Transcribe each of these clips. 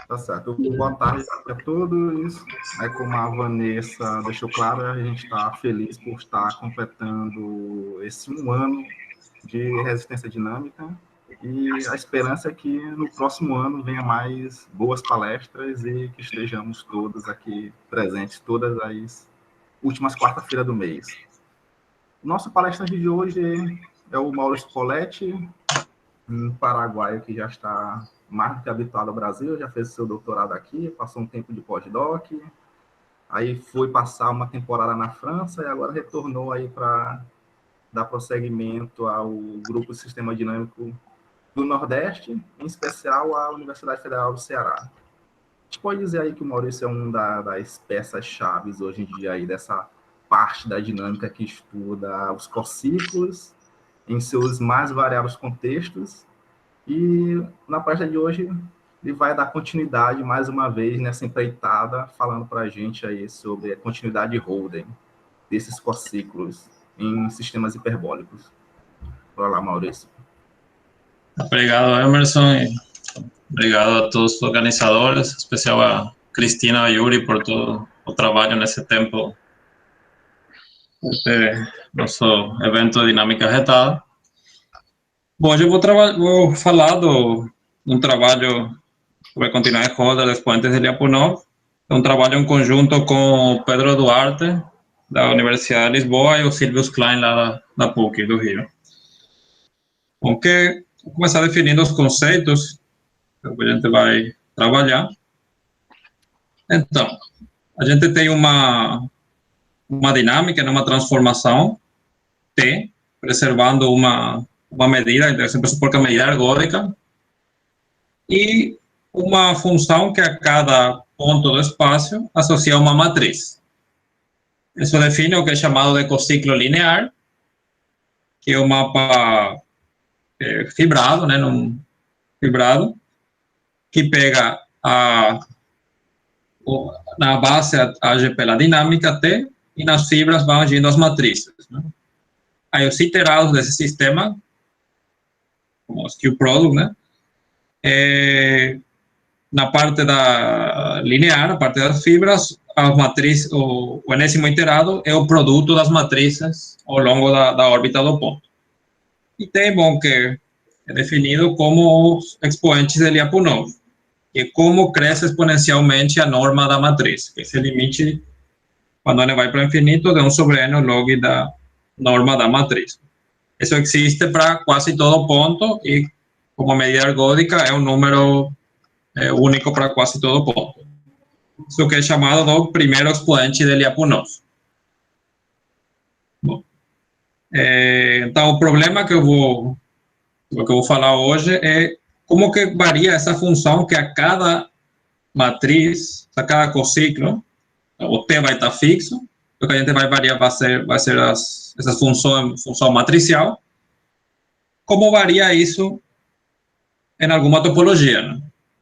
Tá certo. Boa tarde a todos. Como a Vanessa deixou claro, a gente está feliz por estar completando esse 1 ano de resistência dinâmica e a esperança é que no próximo ano venha mais boas palestras e que estejamos todos aqui presentes todas as últimas quarta-feira do mês. Nosso palestrante de hoje é o Maurício Poletti, um paraguaio que já está mais do que habituado ao Brasil, já fez seu doutorado aqui, passou um tempo de pós-doc, aí foi passar uma temporada na França e agora retornou aí para dar prosseguimento ao Grupo Sistema Dinâmico do Nordeste, em especial à Universidade Federal do Ceará. A gente pode dizer aí que o Maurício é das peças-chave hoje em dia aí dessa parte da dinâmica que estuda os ciclos em seus mais variados contextos. E na palestra de hoje ele vai dar continuidade mais uma vez nessa empreitada, falando para a gente aí sobre a continuidade Holden desses ciclos em sistemas hiperbólicos. Olá, Maurício. Obrigado, Emerson, e obrigado a todos os organizadores, em especial a Cristina e Yuri por todo o trabalho nesse tempo desse nosso evento Dinâmica Retada. Bom, hoje eu vou falar de um trabalho que vai continuar em roda dos expoentes de Lyapunov. É um trabalho em conjunto com o Pedro Duarte, da Universidade de Lisboa, e o Silvius Klein, lá da PUC, do Rio. Bom, vou começar definindo os conceitos que a gente vai trabalhar. Então, a gente tem uma dinâmica, uma transformação T, preservando uma medida, então sempre supor que é a medida ergódica, e uma função que a cada ponto do espaço associa uma matriz. Isso define o que é chamado de cociclo linear, que é um mapa fibrado, né, fibrado, que pega na base age pela dinâmica T e nas fibras vão agindo as matrizes, né? Aí os iterados desse sistema, como os Q-product, né, na parte da linear, na parte das fibras, a matriz, o enésimo iterado é o produto das matrizes ao longo da órbita do ponto. E tem, bom, que é definido como os expoentes de Lyapunov, que é como cresce exponencialmente a norma da matriz, que é esse limite, quando ele vai para o infinito, de 1 sobre n log da norma da matriz. Isso existe para quase todo ponto e, como a medida ergódica, é um número único para quase todo ponto. Isso que é chamado do primeiro expoente de Lyapunov. Bom, então, o problema que eu vou falar hoje é como que varia essa função que a cada matriz, a cada cociclo, o T vai estar fixo, o que a gente vai variar vai ser essa função matricial. Como varia isso em alguma topologia, né?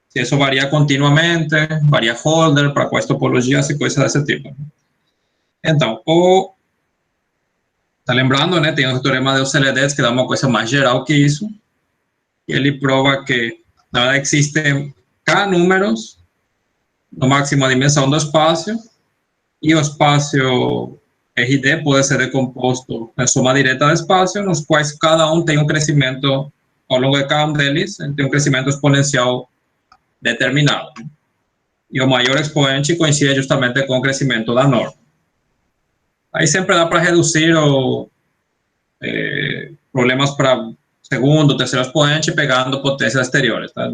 Se isso varia continuamente, varia Holder, para quais topologias e coisas desse tipo. Então, tá lembrando, né, tem o teorema de Euclides, que dá uma coisa mais geral que isso, e ele prova que, na verdade, existem K números no máximo a dimensão do espaço, e o espaço RD pode ser decomposto em soma direta de espaço, nos quais cada um tem um crescimento, ao longo de cada um deles, tem um crescimento exponencial determinado. E o maior expoente coincide justamente com o crescimento da norma. Aí sempre dá para reduzir problemas para segundo, terceiro expoente, pegando potências exteriores. Tá?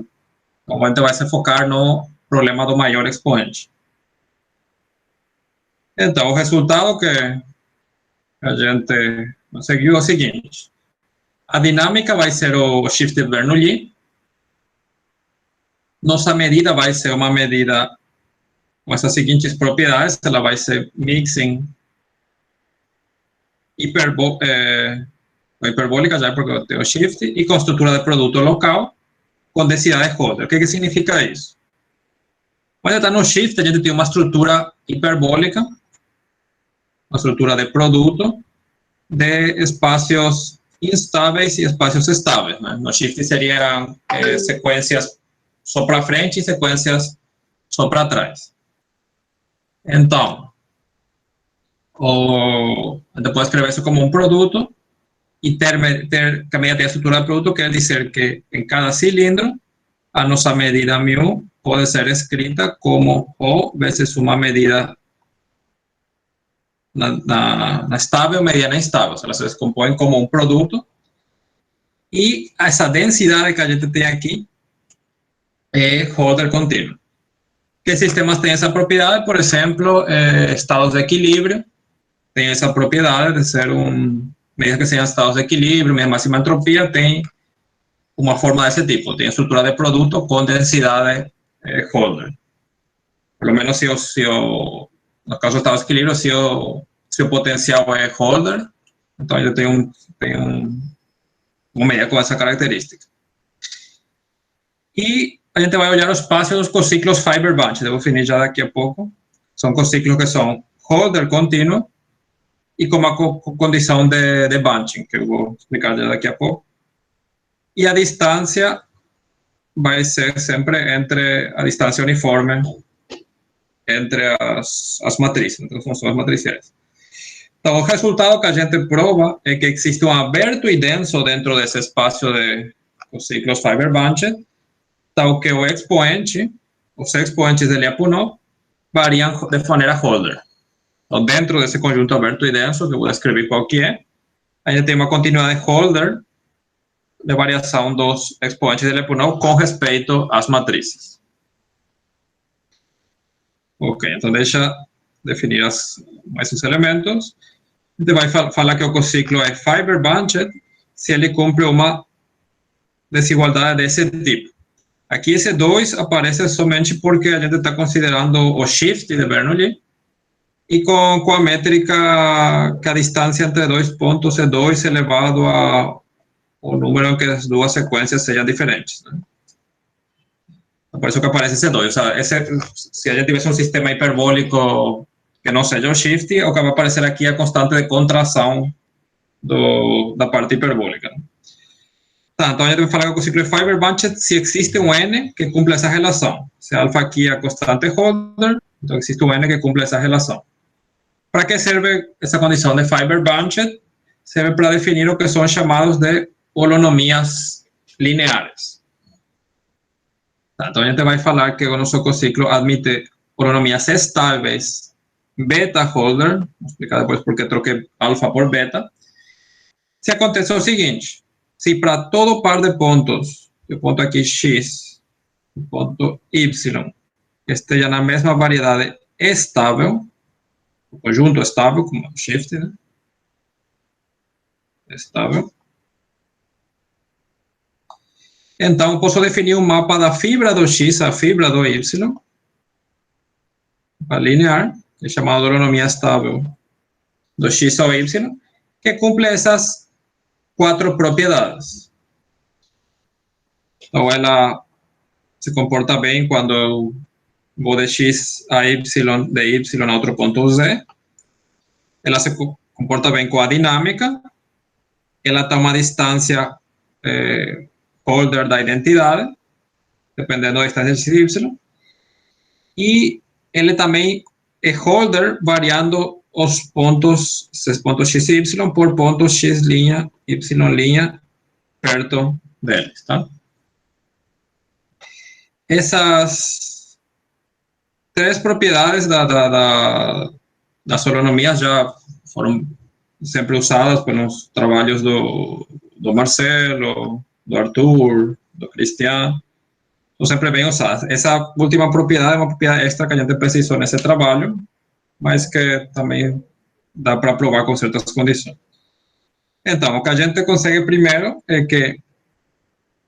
Então, a gente vai se focar no problema do maior expoente. Então, o resultado que a gente conseguiu é o seguinte. A dinâmica vai ser o shifted Bernoulli. Nossa medida vai ser uma medida com essas seguintes propriedades. Ela vai ser mixing hiperbólica, já porque eu tenho shift, e com estrutura de produto local, com densidade Holder. O que significa isso? Quando está no shift, a gente tem uma estrutura hiperbólica, uma estrutura de produto, de espaços instáveis e espaços estáveis, né? No shift seriam sequências só para frente e sequências só para trás. Então, você pode escrever isso como um produto e que a medida tem a estrutura do produto, quer dizer que em cada cilindro a nossa medida μ pode ser escrita como O vezes uma medida na estável, mediana estável. Elas se descompõem como um produto. E essa densidade que a gente tem aqui é Holder contínuo. Que sistemas têm essa propriedade? Por exemplo, estados de equilíbrio tem essa propriedade de ser mesmo que sejam estados de equilíbrio, mesmo máxima entropia, tem uma forma desse tipo, tem estrutura de produto com densidade Holder. Pelo menos no caso do estado de equilíbrio, se o potencial é Holder, então eu tenho uma medida com essa característica. E a gente vai olhar os passos dos cociclos Fibers-Bunch, devo definir já daqui a pouco. São cociclos que são Holder contínuo e com uma condição de bunching, que eu vou explicar já daqui a pouco. E a distância vai ser sempre entre a distância uniforme entre as matrizes, entre as funções matriciais. Então, o resultado que a gente prova é que existe um aberto e denso dentro desse espaço de ciclos Fibers-Bunch, tal que os expoentes de Lyapunov variam de maneira Holder. Então, dentro desse conjunto aberto e denso, que eu vou descrever qual que é, a gente tem uma continuidade Holder de variação dos expoentes de Lyapunov com respeito às matrizes. Ok, então deixa definir mais os elementos. A gente vai falar que o cociclo é Fibers-Bunch se ele cumpre uma desigualdade desse tipo. Aqui esse 2 aparece somente porque a gente está considerando o shift de Bernoulli e com a métrica que a distância entre dois pontos é 2 elevado ao número em que as duas sequências sejam diferentes, né? Por isso que aparece esse 2. O sea, se a gente tivesse um sistema hiperbólico que não seja o shift, o que vai aparecer aqui é a constante de contração da parte hiperbólica. Tá, então a gente vai falar que o ciclo de Fibers-Bunch se existe um N que cumpre essa relação. Se alfa aqui é a constante Holder, então existe um N que cumpre essa relação. Para que serve essa condição de Fibers-Bunch? Serve para definir o que são chamados de holonomias lineares. Tá, então a gente vai falar que o nosso cociclo admite holonomias estáveis beta-Holder, vou explicar depois porque troquei alfa por beta. Se acontece o seguinte, se para todo par de pontos, eu ponto aqui x, o ponto y, esteja na mesma variedade estável, o conjunto estável, como o shift, né? Estável. Então, eu posso definir um mapa da fibra do x à fibra do y, linear, que é chamado de holonomia estável do x ao y, que cumpre essas 4 propriedades. Então, ela se comporta bem quando eu vou de x a y, de y a outro ponto z. Ela se comporta bem com a dinâmica. Ela está a uma distância Holder da identidade, dependendo da distância x e y. E ele também é Holder variando os pontos, esses pontos x e y, por pontos x', y' perto deles, tá? Essas 3 propriedades das holonomias já foram sempre usadas pelos trabalhos do Marcelo, do Arthur, do Cristian, são sempre bem usadas. Essa última propriedade é uma propriedade extra que a gente precisou nesse trabalho, mas que também dá para provar com certas condições. Então, o que a gente consegue primeiro é que,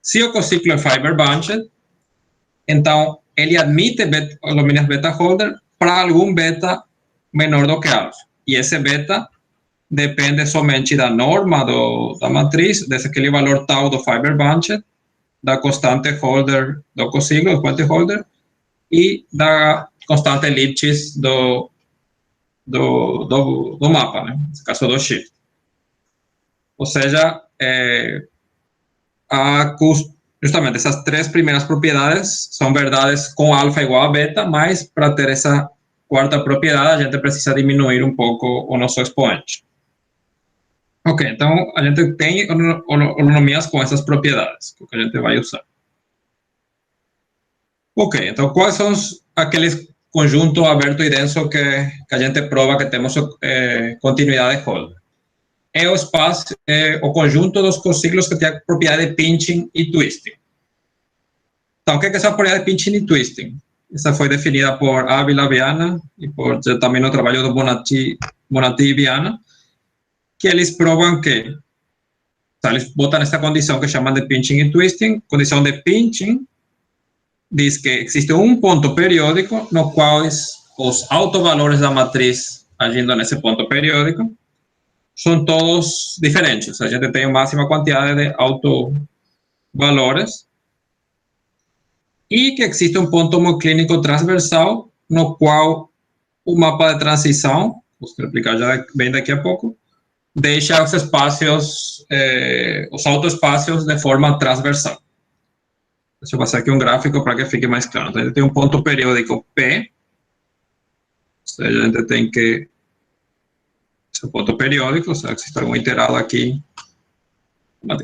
se o cociclo é Fibers-Bunch, então ele admite holonomias beta-Holder para algum beta menor do que alfa. E esse beta depende somente da norma da matriz, daquele valor tau do Fibers-Bunch, da constante Holder do cociclo, do quantity Holder, e da constante Lipschitz do mapa, né? Nesse caso do shift. Ou seja, justamente essas três primeiras propriedades são verdades com alfa igual a beta, mas para ter essa quarta propriedade, a gente precisa diminuir um pouco o nosso expoente. Ok, então a gente tem holonomias com essas propriedades, que a gente vai usar. Ok, então quais são aqueles conjuntos aberto e denso que a gente prova que temos continuidade Holder? É o espaço, o conjunto dos cociclos que tem a propriedade de pinching e twisting. Então, o que é essa propriedade de pinching e twisting? Essa foi definida por Ávila Viana e por também no trabalho do Bonatti e Viana, que eles provam que, eles botam essa condição que chamam de pinching e twisting. Condição de pinching diz que existe um ponto periódico no qual os autovalores da matriz agindo nesse ponto periódico são todos diferentes. A gente tem a máxima quantidade de autovalores e que existe um ponto homoclínico transversal no qual o mapa de transição, vou explicar já bem daqui a pouco, deixa os espaços, os autoespacios de forma transversal. Deixa eu passar aqui um gráfico para que fique mais claro. Então, a gente tem um ponto periódico P, ou seja, a gente tem que esse ponto periódico, ou seja, que está um iterado aqui,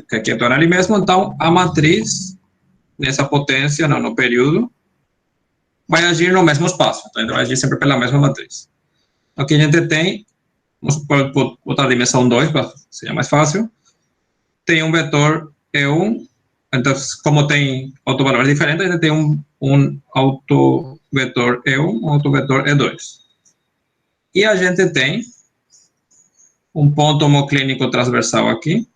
que aqui é ali mesmo, então a matriz, nessa potência, no período, vai agir no mesmo espaço, então vai agir sempre pela mesma matriz. Aqui a gente tem, vamos botar a dimensão 2, para ser mais fácil, tem um vetor E1, então, como tem autovalores diferentes, a gente tem um autovetor E1, um autovetor E2. E a gente tem um ponto homoclínico transversal aqui,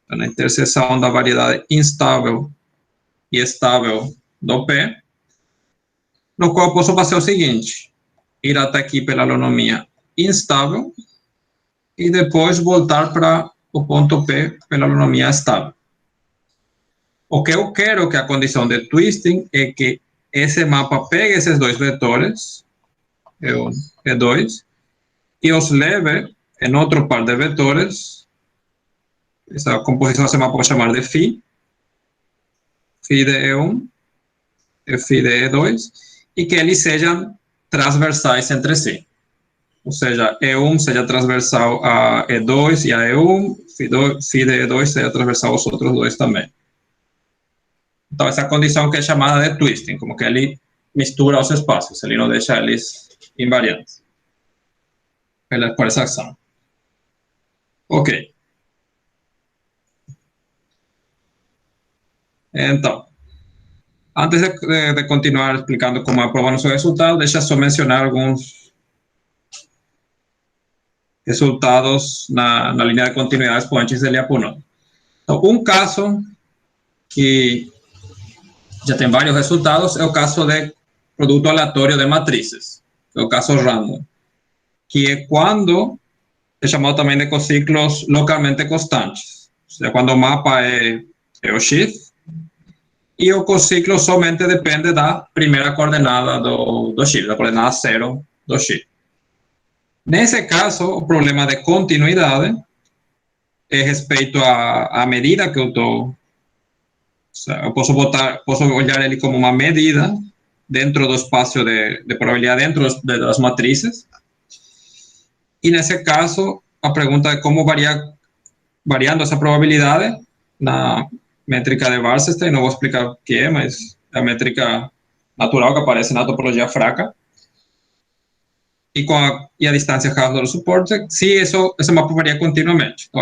na interseção da variedade instável e estável do P, no qual eu posso fazer o seguinte, ir até aqui pela holonomia instável e depois voltar para o ponto P pela holonomia estável. O que eu quero que a condição de twisting é que esse mapa pegue esses dois vetores, E1 e E2, e os leve em outro par de vetores. Essa composição se pode chamar de phi de E1 e phi de E2, e que eles sejam transversais entre si. Ou seja, E1 seja transversal a E2 e a E1, phi de E2 seja transversal aos outros dois também. Então, essa condição que é chamada de twisting, como que ele mistura os espaços, ele não deixa eles invariantes por essa ação. Ok. Então, antes de continuar explicando como aprovar nosso resultado, deixa só mencionar alguns resultados na linha de continuidade expoentes de Lyapunov. Então, um caso que já tem vários resultados é o caso de produto aleatório de matrizes, é o caso random, que é quando é chamado também de cociclos localmente constantes, ou seja, quando o mapa é o X, e o cociclo somente depende da primeira coordenada do X, da coordenada 0 do X. Nesse caso, o problema de continuidade é respeito à medida que eu estou. Eu posso olhar ele como uma medida dentro do espaço de probabilidade, dentro das matrizes. E nesse caso, a pergunta é como variando essa probabilidade na métrica de Wasserstein, não vou explicar o que é, mas é a métrica natural que aparece na topologia fraca. E a distância Hausdorff do suporte, se esse mapa varia continuamente. Então,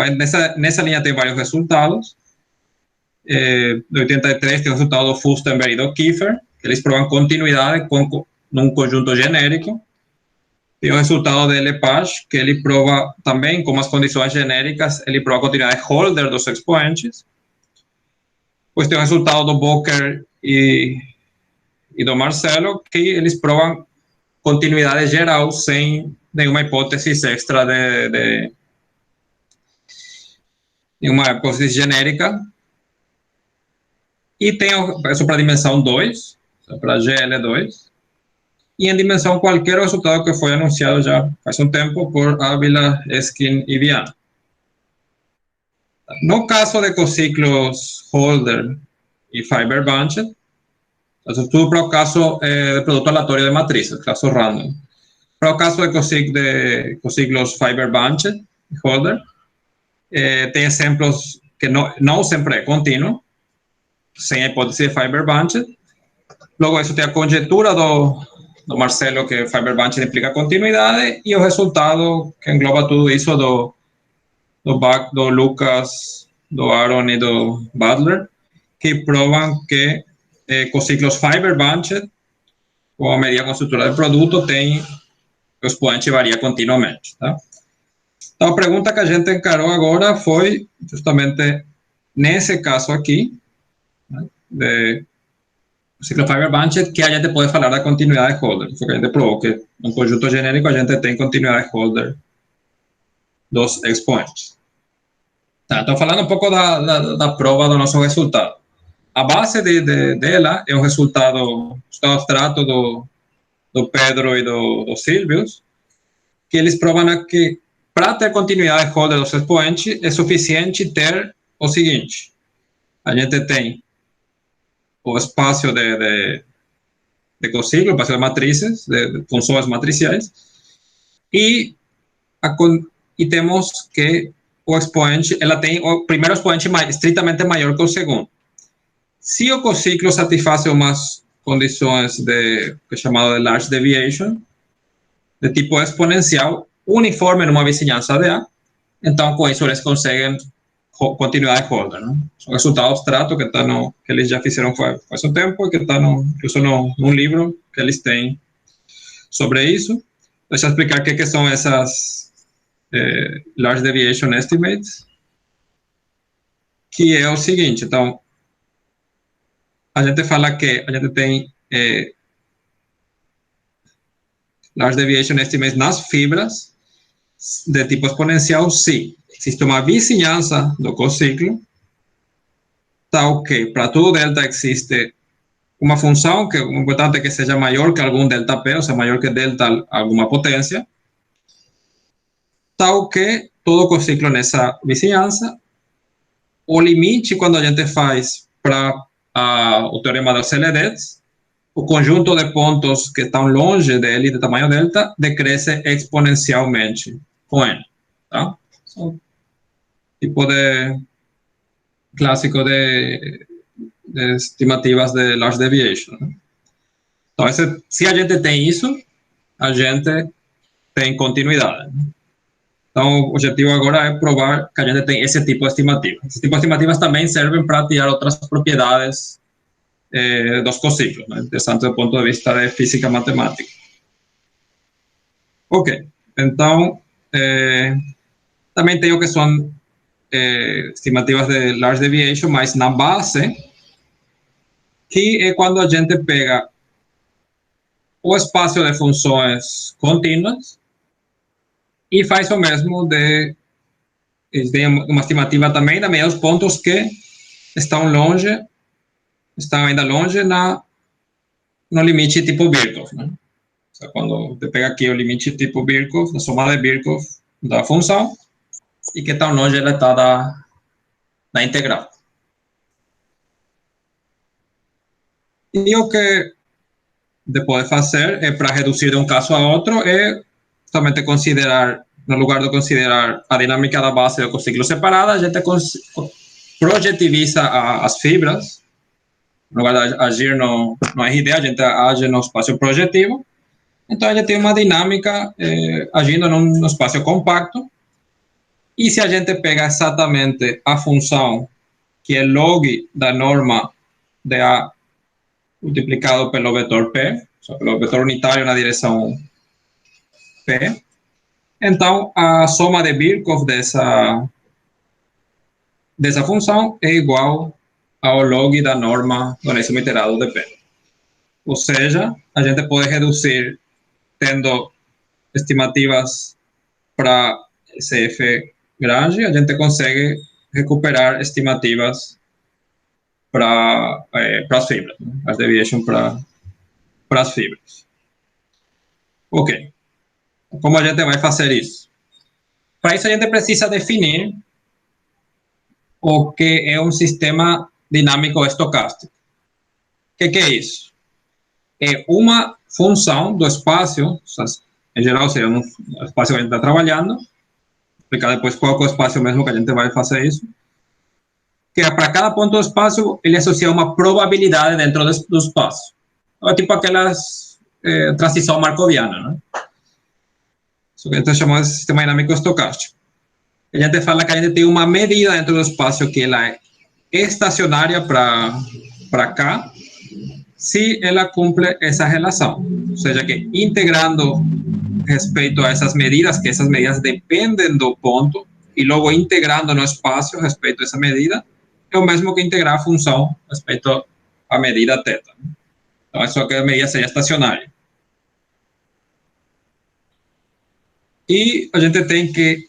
nessa linha tem vários resultados. Do 83 tem o resultado do Furstenberg e do Kiefer, que eles provam continuidade num conjunto genérico. Tem o resultado de Lepage, que ele prova também, com as condições genéricas, ele prova a continuidade Holder dos expoentes. Depois tem o resultado do Boker e do Marcelo, que eles provam continuidade geral, sem nenhuma hipótese extra de nenhuma hipótese genérica. E tem isso para a dimensão 2, para GL2. E em dimensão qualquer, o resultado que foi anunciado já faz um tempo por Ávila, Eskin e Viana. No caso de ciclos Holder e Fiber Bunched, entonces tudo para o caso de produto aleatório de matrizes, caso random. Para o caso de ciclos Fiber Bunched e Holder, tem exemplos que não sempre é contínuo, sem a hipótese de Fiber Bunched. Logo, isso tem a conjectura do Marcelo, que Fiber Bunched implica continuidade, e o resultado que engloba tudo isso do Lucas, do Aaron e do Butler, que provam que com ciclos Fiber Bunched, ou a medida com a estrutura do produto, o expoente varia continuamente. Tá? Então, a pergunta que a gente encarou agora foi justamente nesse caso aqui, né, de ciclo Fiber Bunched, que a gente pode falar da continuidade Holder. Porque a gente provou que no conjunto genérico a gente tem continuidade Holder dos expoentes. Tá, então, falando um pouco da prova do nosso resultado. A base dela é o resultado abstrato do Pedro e do Silvius, que eles provam que para ter continuidade Holder dos expoentes é suficiente ter o seguinte: a gente tem o espaço de cociclo, o espaço de matrizes, de funções matriciais, e temos que o expoente, ela tem o primeiro expoente estritamente maior que o segundo. Se o cociclo satisfaz umas condições que é chamado de large deviation, de tipo exponencial, uniforme numa vizinhança de A, então com isso eles conseguem continuidade Holder. Né? É um resultado abstrato que eles já fizeram faz um tempo e que está incluso num livro que eles têm sobre isso. Deixa eu explicar o que são essas large deviation estimates, que é o seguinte. Então, a gente fala que a gente tem large deviation estimates nas fibras de tipo exponencial se existe uma vizinhança do cociclo, tal que para todo delta existe uma função que é importante que seja maior que algum delta P, ou seja, maior que delta alguma potência, tal que todo cociclo nessa vizinhança, o limite quando a gente faz para o teorema das LDs, o conjunto de pontos que estão longe dele, de tamanho delta, decresce exponencialmente com N. Tá? Tipo de clássico de estimativas de large deviation. Né? Então, se a gente tem isso, a gente tem continuidade. Então, o objetivo agora é provar que a gente tem esse tipo de estimativa. Esse tipo de estimativas também servem para tirar outras propriedades dos cociclos, né? Interessante do ponto de vista de física matemática. Ok, então, também tem o que são estimativas de large deviation, mas na base, que é quando a gente pega o espaço de funções contínuas e faz o mesmo tem uma estimativa também da medida dos pontos que estão ainda longe no limite tipo Birkhoff, né? Seja, quando você pega aqui o limite tipo Birkhoff, a soma de Birkhoff da função, e que tão longe ela está da integral. E o que depois fazer é, para reduzir de um caso a outro, é somente considerar, no lugar de considerar a dinâmica da base do ciclo separada, a gente projetiviza as fibras. No lugar de agir no RD, a gente age no espaço projetivo. Então, a gente tem uma dinâmica agindo num espaço compacto. E se a gente pega exatamente a função que é log da norma de A multiplicado pelo vetor P, ou seja, pelo vetor unitário na direção P, então a soma de Birkhoff dessa função é igual ao log da norma do enésimo iterado de P. Ou seja, a gente pode reduzir tendo estimativas para CF grande, a gente consegue recuperar estimativas para as fibras, né? As deviation para as fibras. Ok. Como a gente vai fazer isso? Para isso a gente precisa definir o que é um sistema dinâmico estocástico. O que é isso? É uma função do espaço, em geral seria um espaço que a gente está trabalhando, vou explicar depois qual é o espaço mesmo que a gente vai fazer isso, que para cada ponto do espaço ele associa uma probabilidade dentro do espaço. É tipo aquelas transição markoviana, né? Isso que a gente chama de sistema dinâmico estocástico. A gente fala que a gente tem uma medida dentro do espaço que ela é estacionária para cá, se ela cumpre essa relação. Ou seja, que integrando respeito a essas medidas, que essas medidas dependem do ponto, e logo integrando no espaço respeito a essa medida, é o mesmo que integrar a função respeito à medida θ. Então, isso aqui a medida seria estacionária. E a gente tem que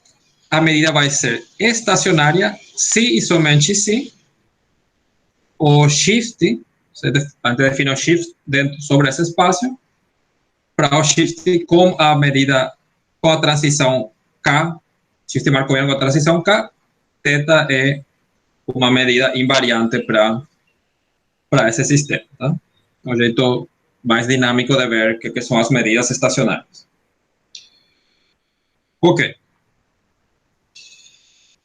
a medida vai ser estacionária se e somente se o shift, a gente define o shift dentro, sobre esse espaço, para o shift com a medida, com a transição K, shift markoviano com a transição K, θ é uma medida invariante para esse sistema. Tá? Um jeito mais dinâmico de ver que são as medidas estacionárias. Ok.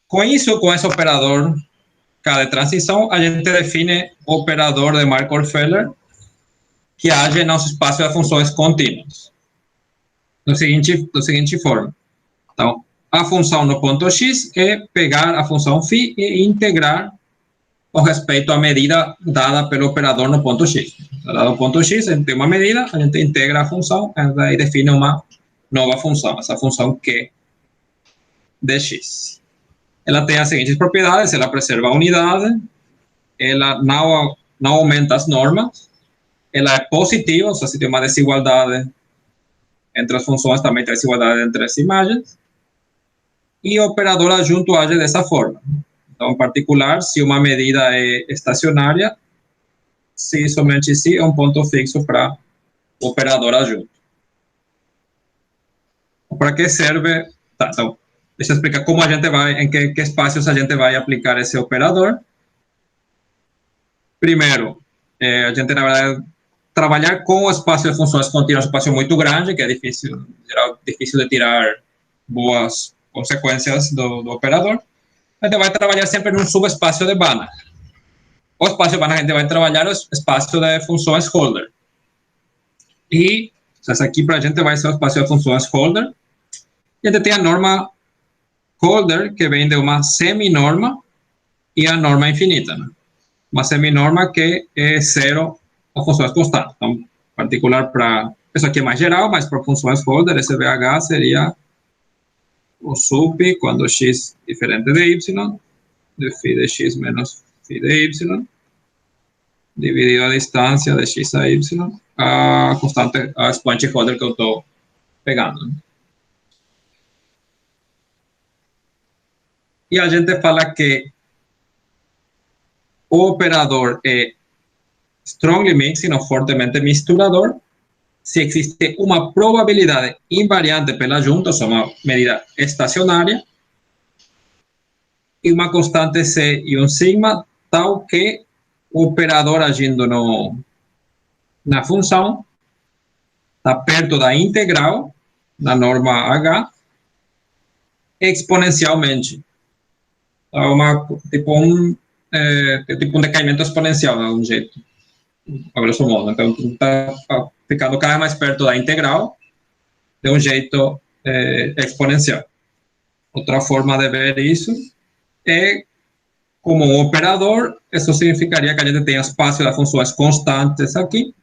Com isso, com esse operador K de transição, a gente define o operador de Markov-Feller que age no espaço de funções contínuas. Da seguinte forma. Então, a função no ponto x é pegar a função φ e integrar com respeito à medida dada pelo operador no ponto x. Dado o ponto x, a gente tem uma medida, a gente integra a função e define uma nova função, essa função Q de x. Ela tem as seguintes propriedades: ela preserva a unidade, ela não aumenta as normas, ela é positiva, ou seja, se tem uma desigualdade entre as funções, também tem desigualdade entre as imagens, e o operador adjunto age dessa forma. Então, em particular, se uma medida é estacionária, se somente se é um ponto fixo para o operador adjunto. Para que serve? Tá, então, deixa eu explicar como a gente vai, em que espaços a gente vai aplicar esse operador. Primeiro, a gente, na verdade, trabalhar com o espaço de funções contínuas, um espaço muito grande, que é difícil de tirar boas consequências do operador. A gente vai trabalhar sempre num subespaço de Banach. O espaço de Banach a gente vai trabalhar o espaço de funções Holder. E essa aqui para a gente vai ser o espaço de funções Holder. E a gente tem a norma Holder, que vem de uma seminorma e a norma infinita. Né? Uma seminorma que é zero a funções constantes. Então, em particular para... Isso aqui é mais geral, mas para funções Holder, esse BH seria o sup quando x diferente de y, de φ de x menos φ de y, dividido a distância de x a y, a constante, a expoente Holder que eu estou pegando. E a gente fala que o operador é strongly mixing, ou fortemente misturador, se existe uma probabilidade invariante pela junta, ou seja, uma medida estacionária, e uma constante C e um sigma, tal que o operador agindo na função está perto da integral, na norma H, exponencialmente. Então, tipo um decaimento exponencial, de um jeito, a grosso modo. Então, está ficando cada vez mais perto da integral, de um jeito exponencial. Outra forma de ver isso é como um operador. Isso significaria que a gente tem espaço de funções constantes aqui,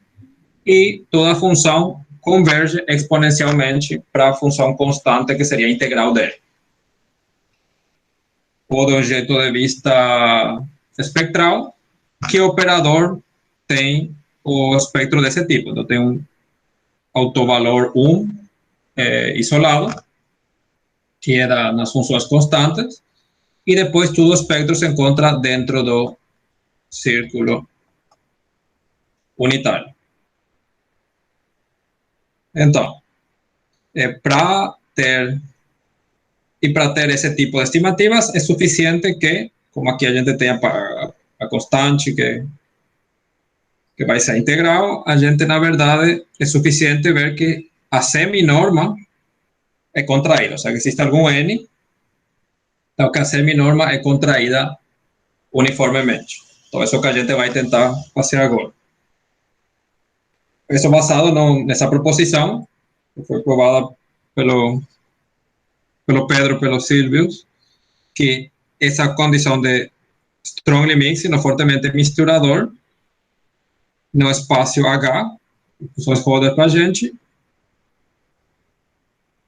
e toda função converge exponencialmente para a função constante, que seria a integral dele. Ou de um jeito de vista espectral, que operador tem o espectro desse tipo. Então, tem um autovalor 1 isolado, que é nas funções constantes, e depois todo o espectro se encontra dentro do círculo unitário. Então, para ter esse tipo de estimativas, é suficiente que, como aqui a gente tem a constante que vai ser integral, a gente, na verdade, é suficiente ver que a seminorma é contraída, ou seja, que existe algum n, então que a seminorma é contraída uniformemente. Então, isso que a gente vai tentar fazer agora. Isso basado nessa proposição, que foi provada pelo Pedro, pelo Silvius, que essa condição de strongly mixing, ou fortemente misturador, no espaço H, que são os rodas para a gente,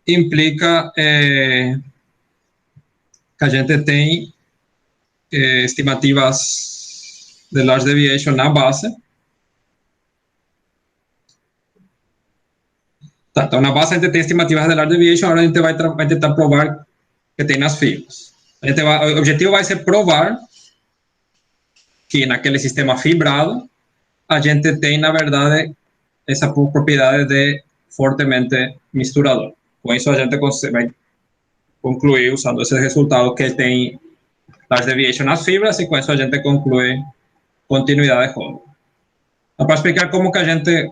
implica que a gente tem estimativas de large deviation na base. Tá, então, na base a gente tem estimativas de large deviation, agora a gente vai tentar provar que tem nas fibras. O objetivo vai ser provar que naquele sistema fibrado a gente tem, na verdade, essa propriedade de fortemente misturador. Com isso a gente vai concluir, usando esse resultado, que tem large deviation nas fibras, e com isso a gente conclui continuidade de Holder. Então, para explicar como que a gente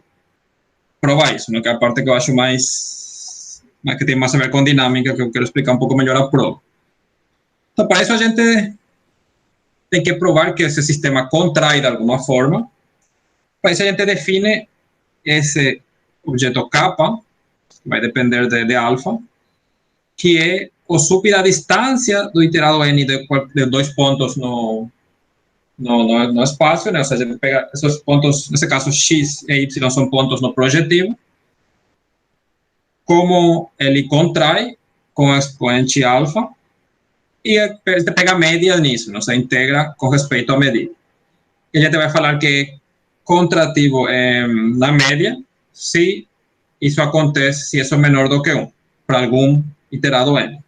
prova isso, né, que é a parte que eu acho mais que tem mais a ver com dinâmica, que eu quero explicar um pouco melhor a prova. Então, para isso a gente tem que provar que esse sistema contrai de alguma forma. Para isso a gente define esse objeto kappa, que vai depender de alfa, que é o sub da distância do iterado n de dois pontos no espaço, né? Ou seja, a gente pega esses pontos, nesse caso x e y são pontos no projetivo, como ele contrai com a expoente alfa, e a gente pega a média nisso, não se integra com respeito à medida. E a gente vai falar que é contrativo na média se isso acontece, se isso é menor do que 1, para algum iterado n.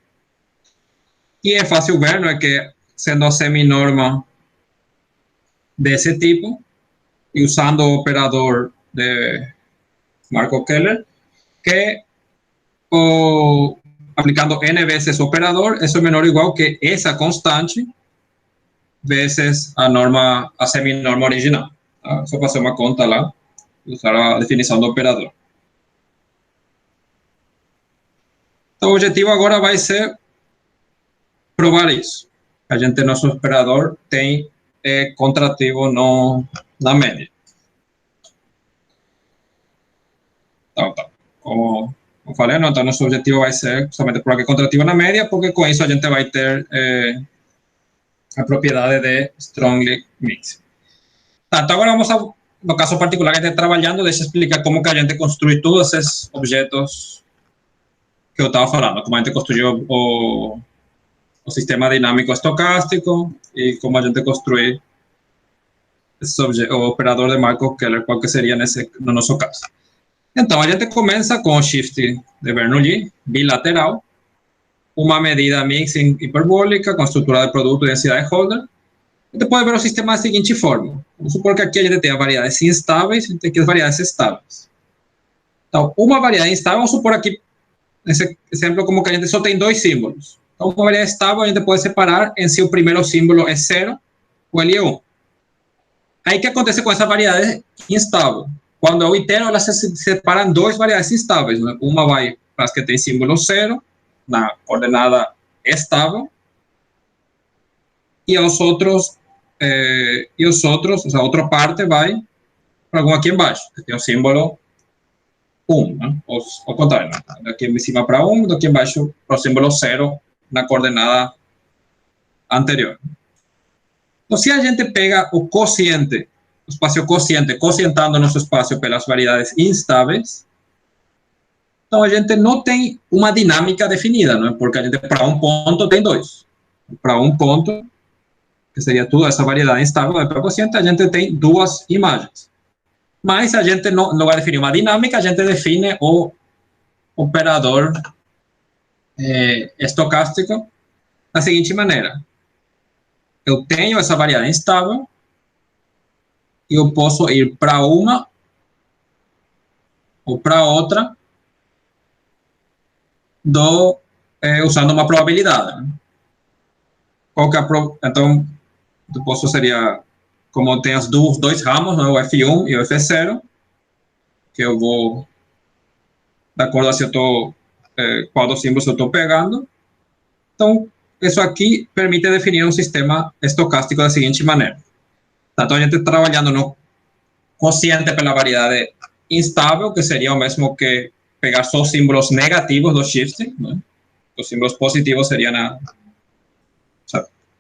E é fácil ver, não é, que sendo a seminorma desse tipo, e usando o operador de Markov-Keller, que aplicando n vezes o operador, isso é menor ou igual que essa constante vezes a seminorma original. Tá? Só fazer uma conta lá, usar a definição do operador. Então, o objetivo agora vai ser provar isso. A gente, nosso operador, tem contrativo na média. Então, como eu falei, então nosso objetivo vai ser somente provar que é contrativo na média, porque com isso a gente vai ter a propriedade de strongly mixing. Tá, então agora vamos no caso particular que a gente está trabalhando, deixa eu explicar como que a gente construi todos esses objetos que eu estava falando, como a gente construiu o sistema dinâmico estocástico e como a gente construi o operador de Markov-Keller, qual que seria no nosso caso. Então, a gente começa com o shift de Bernoulli, bilateral, uma medida mixing hiperbólica com estrutura de produto e densidade de Holder. A gente pode ver o sistema da seguinte forma. Vamos supor que aqui a gente tem variedades instáveis e tem aqui as variedades estáveis. Então, uma variedade instável, vamos supor aqui, nesse exemplo, como que a gente só tem dois símbolos. Então, uma variedade estável a gente pode separar em se o primeiro símbolo é 0 ou ele é 1. Aí, o que acontece com essa variedade instável? Quando eu itero, elas se separam em duas variedades instáveis. Né? Uma vai para as que tem símbolo 0, na coordenada estável, e os outros, ou seja, a outra parte vai para algum aqui embaixo, que tem o símbolo 1, né? Ao contrário, né? Daqui em cima para 1, daqui embaixo para o símbolo 0 na coordenada anterior. Então, se a gente pega o quociente, o espaço quociente, quocientando nosso espaço pelas variedades instáveis, então a gente não tem uma dinâmica definida, não é? Porque a gente, para um ponto, tem dois. Para um ponto, que seria toda essa variedade instável para quociente, a gente tem duas imagens. Mas a gente não vai definir uma dinâmica, a gente define o operador estocástico da seguinte maneira. Eu tenho essa variedade instável e eu posso ir para uma ou para outra usando uma probabilidade. Qual que é então, Depois seria, como tem os dois ramos, né, o F1 e o F0, que eu vou, de acordo a se eu estou, qual dos símbolos eu estou pegando. Então, isso aqui permite definir um sistema estocástico da seguinte maneira. Então, a gente está trabalhando no quociente pela variedade instável, que seria o mesmo que pegar só símbolos negativos do shifting, né? Os símbolos positivos seriam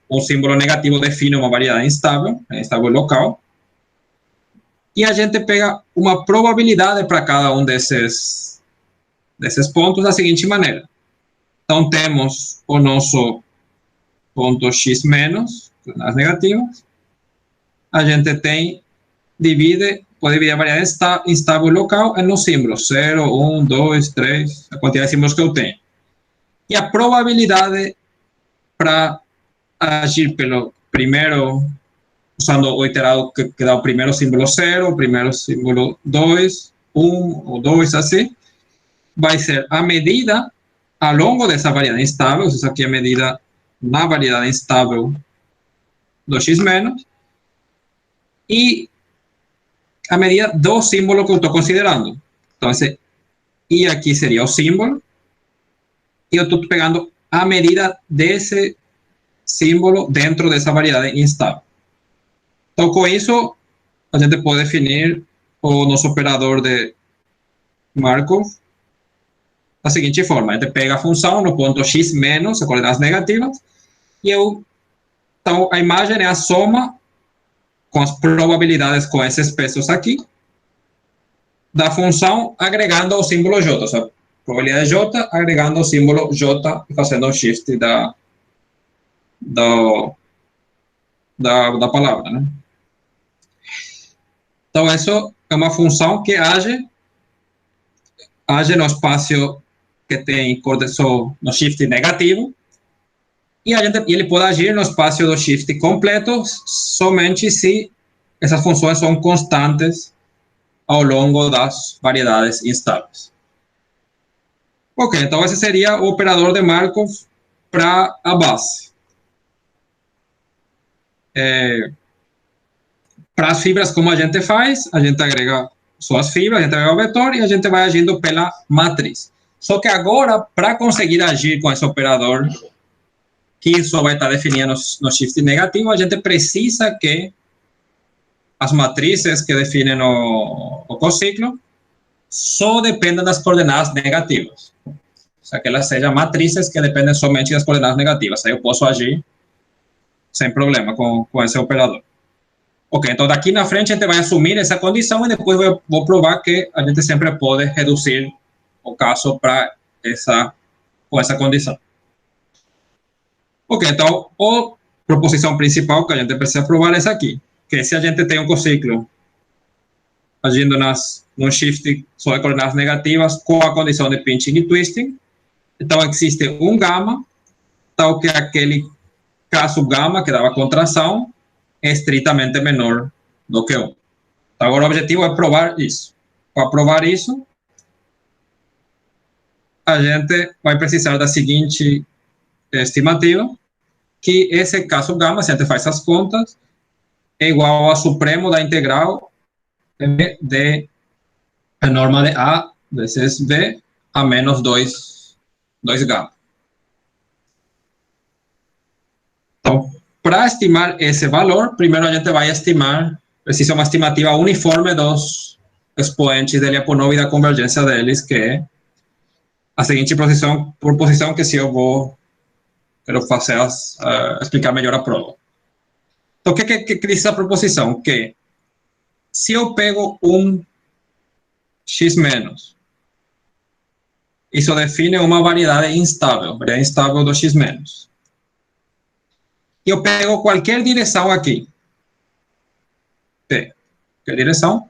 um símbolo negativo define uma variedade instável local, e a gente pega uma probabilidade para cada um desses pontos da seguinte maneira. Então, temos o nosso ponto x menos, nas negativas, a gente pode dividir a variedade instável local em uns símbolos, 0, 1, 2, 3, a quantidade de símbolos que eu tenho. E a probabilidade para agir pelo primeiro, usando o iterado que dá o primeiro símbolo 0, o primeiro símbolo 2, 1 ou 2, assim, vai ser a medida ao longo dessa variedade instável, isso aqui é a medida na variedade instável do x menos, e a medida do símbolo que eu estou considerando. Então, esse I aqui seria o símbolo, e eu estou pegando a medida desse símbolo dentro dessa variedade instável. Então, com isso, a gente pode definir o nosso operador de Markov da seguinte forma. A gente pega a função no ponto x menos, as coordenadas negativas, e então a imagem é a soma com as probabilidades com esses pesos aqui, da função agregando o símbolo j, ou seja, probabilidade j agregando o símbolo j e fazendo o shift da palavra, né? Então, isso é uma função que age no espaço que tem coordenação no shift negativo, e ele pode agir no espaço do shift completo somente se essas funções são constantes ao longo das variedades instáveis. Ok, então esse seria o operador de Markov para a base. Para as fibras, como a gente faz, a gente agrega só as fibras, a gente agrega o vetor e a gente vai agindo pela matriz. Só que agora, para conseguir agir com esse operador, que só vai estar definido no shift negativo, a gente precisa que as matrizes que definem o cociclo só dependam das coordenadas negativas. Ou seja, que elas sejam matrizes que dependem somente das coordenadas negativas. Aí eu posso agir sem problema com esse operador. Ok, então daqui na frente a gente vai assumir essa condição e depois vou provar que a gente sempre pode reduzir o caso para com essa condição. Ok, então a proposição principal que a gente precisa provar é essa aqui, que se a gente tem um cociclo agindo num shift só de coordenadas negativas com a condição de pinching e twisting, então existe um gama, tal que aquele caso gama que dava contração é estritamente menor do que 1. Então, agora o objetivo é provar isso. Para provar isso, a gente vai precisar da seguinte estimativa, que esse caso gama, se a gente faz as contas, é igual ao supremo da integral de a norma de A vezes B a menos 2 gama. Então, para estimar esse valor, primeiro a gente vai precisa uma estimativa uniforme dos expoentes de Lyapunov e da convergência deles, que é a seguinte proposição que se eu quero explicar melhor a prova. Então, o que diz essa proposição? Que se eu pego um x menos, isso define uma variedade instável do x menos. E eu pego qualquer direção aqui, qualquer direção,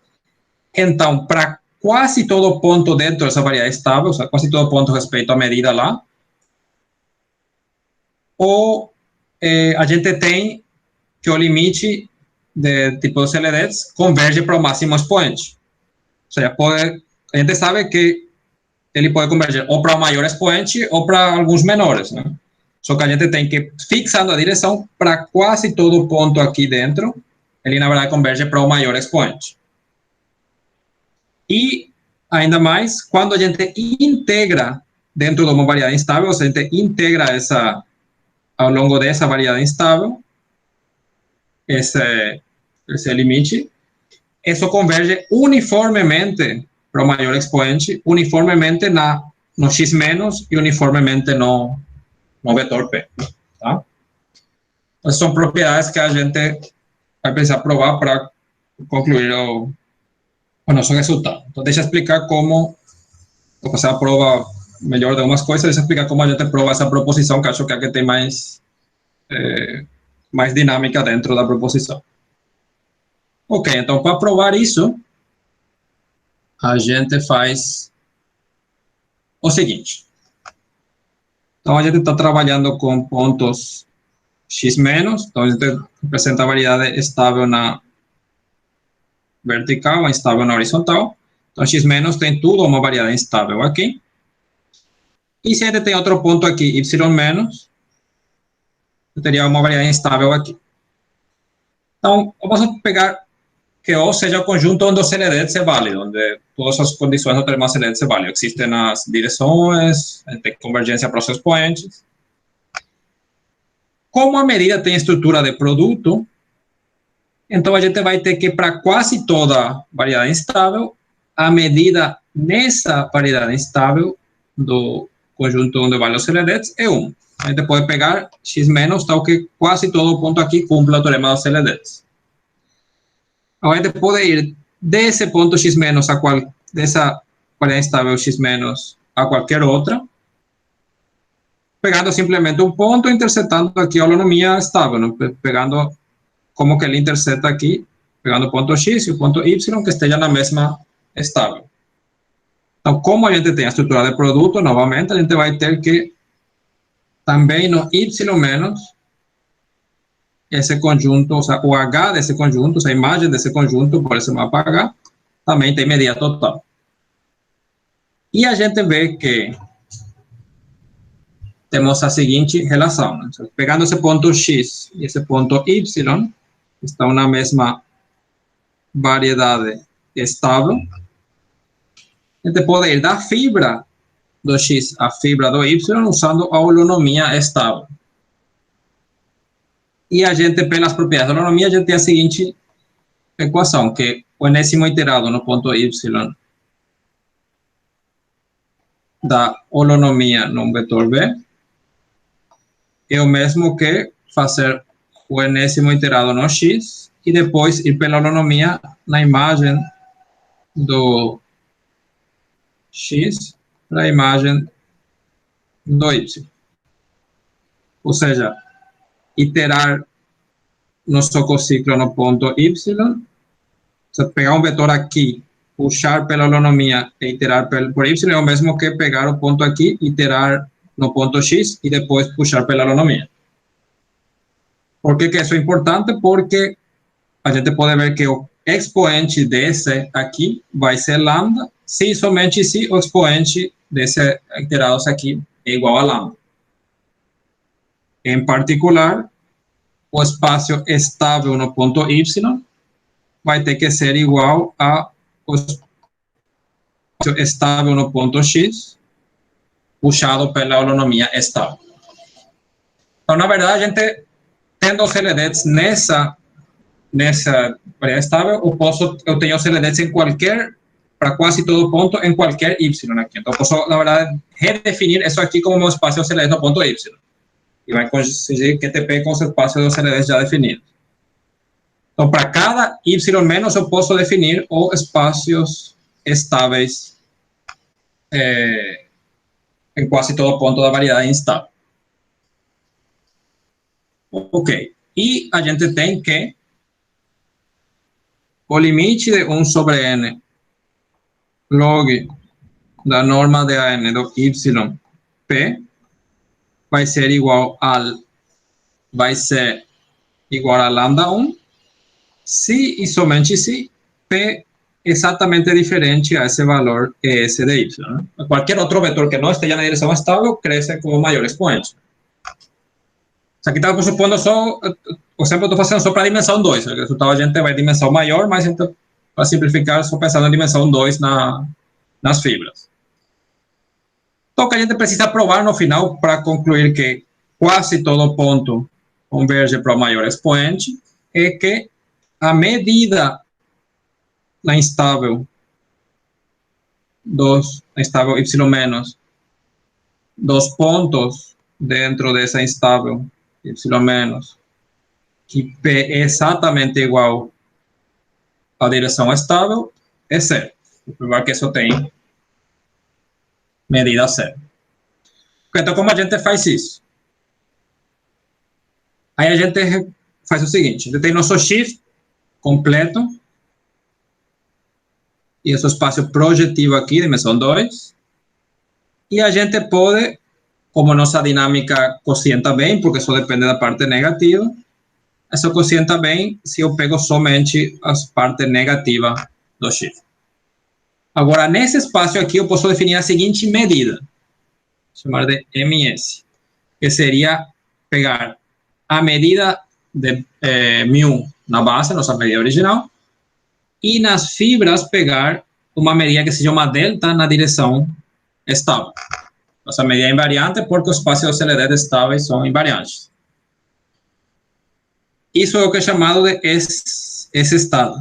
então, para quase todo ponto dentro dessa variedade estável, ou seja, quase todo ponto respeito à medida lá, a gente tem que o limite de tipo de LDs converge para o máximo expoente. Ou seja, a gente sabe que ele pode converger ou para o maior expoente ou para alguns menores, né? Só que a gente tem que, fixando a direção para quase todo ponto aqui dentro, ele, na verdade, converge para o maior expoente. E, ainda mais, quando a gente integra dentro de uma variedade instável, se a gente integra essa, ao longo dessa variedade instável, esse limite, isso converge uniformemente para o maior expoente, uniformemente no x menos e uniformemente no vetor P. Tá? Essas são propriedades que a gente vai precisar provar para concluir o nosso resultado. Então, deixa eu explicar como, vou passar a prova melhor de algumas coisas, deixa eu explicar como a gente prova essa proposição, que acho que é a que tem mais dinâmica dentro da proposição. Ok, então, para provar isso, a gente faz o seguinte. Então, a gente está trabalhando com pontos x menos, então a gente representa a variedade estável na vertical, instável na horizontal. Então, x menos tem tudo uma variedade instável aqui. E se a gente tem outro ponto aqui, y menos, eu teria uma variedade instável aqui. Então, vamos pegar que O seja o conjunto onde o CLD é válido, onde todas as condições do teorema CLD é válido. Existem as direções, tem convergência para os expoentes. Como a medida tem estrutura de produto, então a gente vai ter que, para quase toda variedade instável, a medida nessa variedade instável do conjunto onde vale os CLDs é 1. A gente pode pegar x menos, tal que quase todo ponto aqui cumpre o teorema dos CLDs. Agora a gente pode ir desse ponto x menos dessa variedade instável x menos a qualquer outra, pegando simplesmente um ponto e intersetando aqui a holonomia estável, né? Pegando como que ele interseta aqui, pegando o ponto x e o ponto y que esteja na mesma estável. Então, como a gente tem a estrutura de produto, novamente, a gente vai ter que também no y menos, esse conjunto, ou seja, o H desse conjunto, a imagem desse conjunto, por esse mapa H, também tem medida total. E a gente vê que temos a seguinte relação. Né? Pegando esse ponto x e esse ponto y, estão na mesma variedade estável, a gente pode ir da fibra do x à fibra do y usando a holonomia estável. E a gente, pelas propriedades da holonomia, a gente tem a seguinte equação, que o enésimo iterado no ponto y da holonomia num vetor B é o mesmo que fazer o enésimo iterado no x e depois ir pela holonomia na imagem do x para a imagem do y. Ou seja, iterar no socociclo no ponto y, você pegar um vetor aqui, puxar pela holonomia e iterar por y é o mesmo que pegar o ponto aqui, iterar no ponto x e depois puxar pela holonomia. Por que isso é importante? Porque a gente pode ver que o expoente desse aqui vai ser lambda, se somente se o expoente desse iterados aqui é igual a lambda. Em particular, o espaço estável no ponto y vai ter que ser igual ao espaço estável no ponto x, puxado pela holonomia estável. Então, na verdade, a gente, tendo os LDs nessa variedade estável, eu tenho os LDs em qualquer, para quase todo ponto, em qualquer y aqui. Então, eu posso, na verdade, redefinir isso aqui como meu espaço LDs no ponto y. E vai conseguir QTP com os espaços dos LDs já definidos. Então, para cada y menos, eu posso definir os espaços estáveis em quase todo ponto da variedade instável. Ok. E a gente tem que o limite de 1 sobre n log da norma de AN do YP vai ser igual a lambda 1 se e somente se P exatamente diferente a esse valor ES de Y. Né? Qualquer outro vetor que não esteja na direção estável cresce como maior expoente. Aqui estava supondo só, o exemplo estou fazendo só para a dimensão 2, o resultado a gente vai dimensão maior, mas então, para simplificar, só pensando na dimensão 2 nas fibras. Então, o que a gente precisa provar no final para concluir que quase todo ponto converge para o maior expoente é que a medida na instável y menos dos pontos dentro dessa instável y menos que P é exatamente igual à direção estável é zero. Vou provar que isso tem medida zero. Então, como a gente faz isso? Aí a gente faz o seguinte, a gente tem nosso Shift completo, e esse espaço projetivo aqui, dimensão 2, e a gente pode, como nossa dinâmica cocienta bem, porque só depende da parte negativa, essa cocienta bem se eu pego somente as partes negativas do Shift. Agora, nesse espaço aqui, eu posso definir a seguinte medida, chamar de MS, que seria pegar a medida de μ na base, nossa medida original, e nas fibras pegar uma medida que se chama delta na direção estável. Nossa medida é invariante porque os espaços de LD estáveis são invariantes. Isso é o que é chamado de esse estado.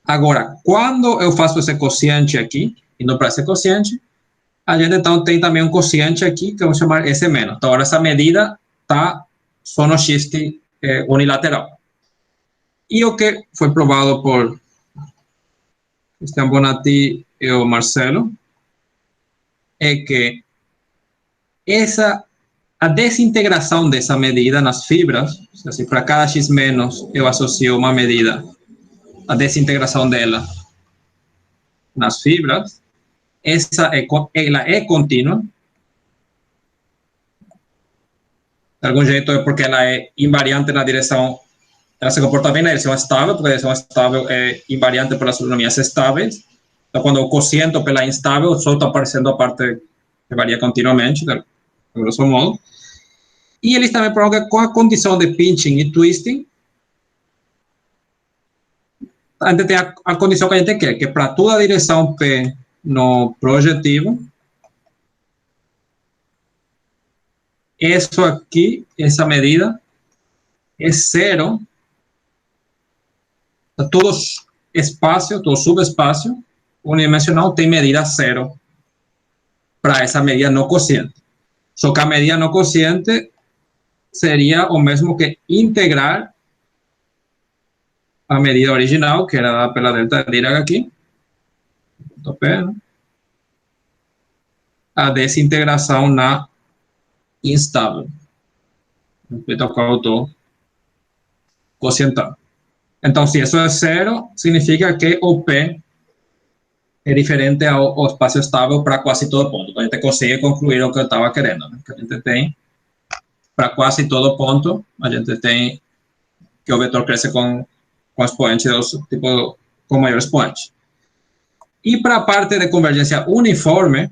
Agora, quando eu faço esse quociente aqui, indo para esse quociente, a gente então tem também um quociente aqui, que eu vou chamar S-. Então, agora essa medida está só no shift unilateral. E o que foi provado por Cristian Bonatti e o Marcelo é que a desintegração dessa medida nas fibras, se para cada x menos eu associo uma medida, a desintegração dela nas fibras, ela é contínua. De algum jeito é porque ela é invariante na direção, ela se comporta bem na direção estável, porque a direção estável é invariante pelas polinomiais estáveis. Então, quando eu quociento pela instável, só está aparecendo a parte que varia continuamente, de grosso modo. E eles também provam que com a condição de pinching e twisting, a gente tem a condição que a gente quer, que para toda a direção P no projetivo, isso aqui, essa medida, é zero. Todo espaço, todo subespaço unidimensional tem medida zero para essa medida não quociente. Só que a medida não quociente seria o mesmo que integrar a medida original, que era dada pela delta Dirac aqui, a desintegração na instável, respeito ao qual eu estou quocientando. Então, se isso é zero, significa que o P é diferente ao espaço estável para quase todo ponto. Então, a gente consegue concluir o que eu estava querendo, né? Que a gente tem, para quase todo ponto, a gente tem que o vetor cresce com expoente tipo, com maior expoente. E para a parte de convergência uniforme,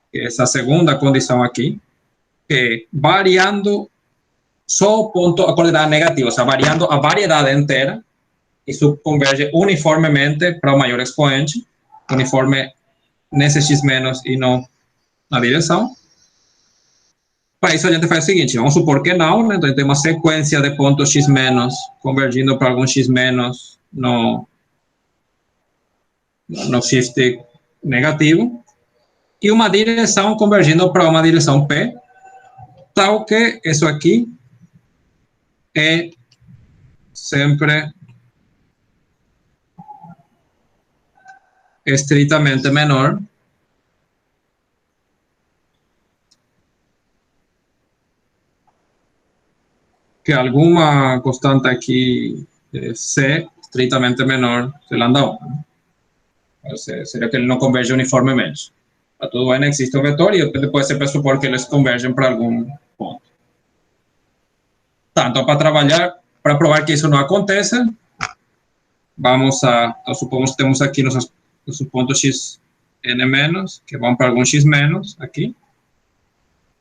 que é essa segunda condição aqui, que variando só o ponto, a coordenada negativa, ou seja, variando a variedade inteira, isso converge uniformemente para o maior expoente, uniforme nesse x menos e não na direção. Para isso a gente faz o seguinte, vamos supor que não, né? Então a gente tem uma sequência de pontos x menos convergindo para algum x menos no shift negativo, e uma direção convergindo para uma direção P, tal que isso aqui é sempre estritamente menor que alguma constante aqui C estritamente menor de lambda 1. Seria que ele não converge uniformemente. Para todo n existe um vetor e depois se pressupor que eles convergem para algum ponto. Tá, então para trabalhar, para provar que isso não acontece, vamos a, então, supomos que temos aqui nossos pontos x n menos, que vão para algum x menos aqui.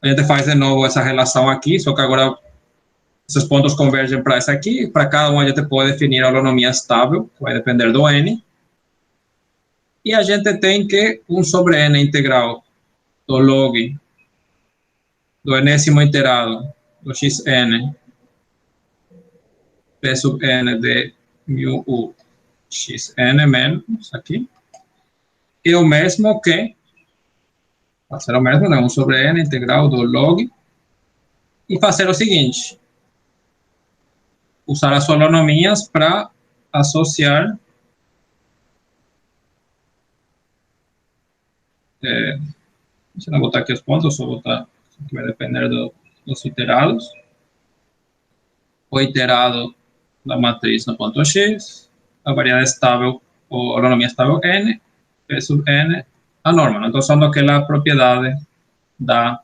a gente faz de novo essa relação aqui, só que agora esses pontos convergem para essa aqui, para cada um a gente pode definir a holonomia estável, que vai depender do n, e a gente tem que 1 sobre n integral do log do enésimo iterado do xn p sub n de mu u xn menos aqui, é o mesmo que, vai ser o mesmo, né? 1 sobre n integral do log, e fazer o seguinte, usar as holonomias para associar deixa eu botar aqui os pontos, só botar que vai depender dos iterados. O iterado da matriz no ponto x, a variedade estável, ou holonomia estável n, p sub n, a norma. Não estou usando aquela propriedade das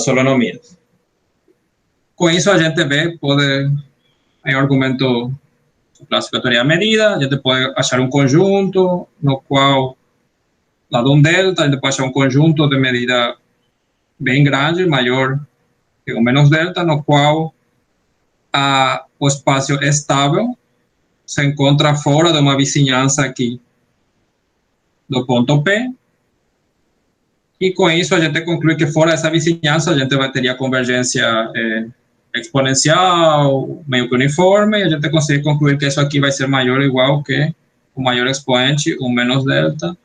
holonomias. Com isso, a gente vê, hay um argumento clássico da teoria da medida, a gente pode achar um conjunto no qual, dado um delta, a gente pode achar um conjunto de medida bem grande, maior que o menos delta, no qual o espaço estável se encontra fora de uma vizinhança aqui do ponto P, e com isso a gente conclui que fora dessa vizinhança a gente vai ter a convergência exponencial, meio que uniforme, e a gente consegue concluir que isso aqui vai ser maior ou igual que o maior expoente, o menos delta,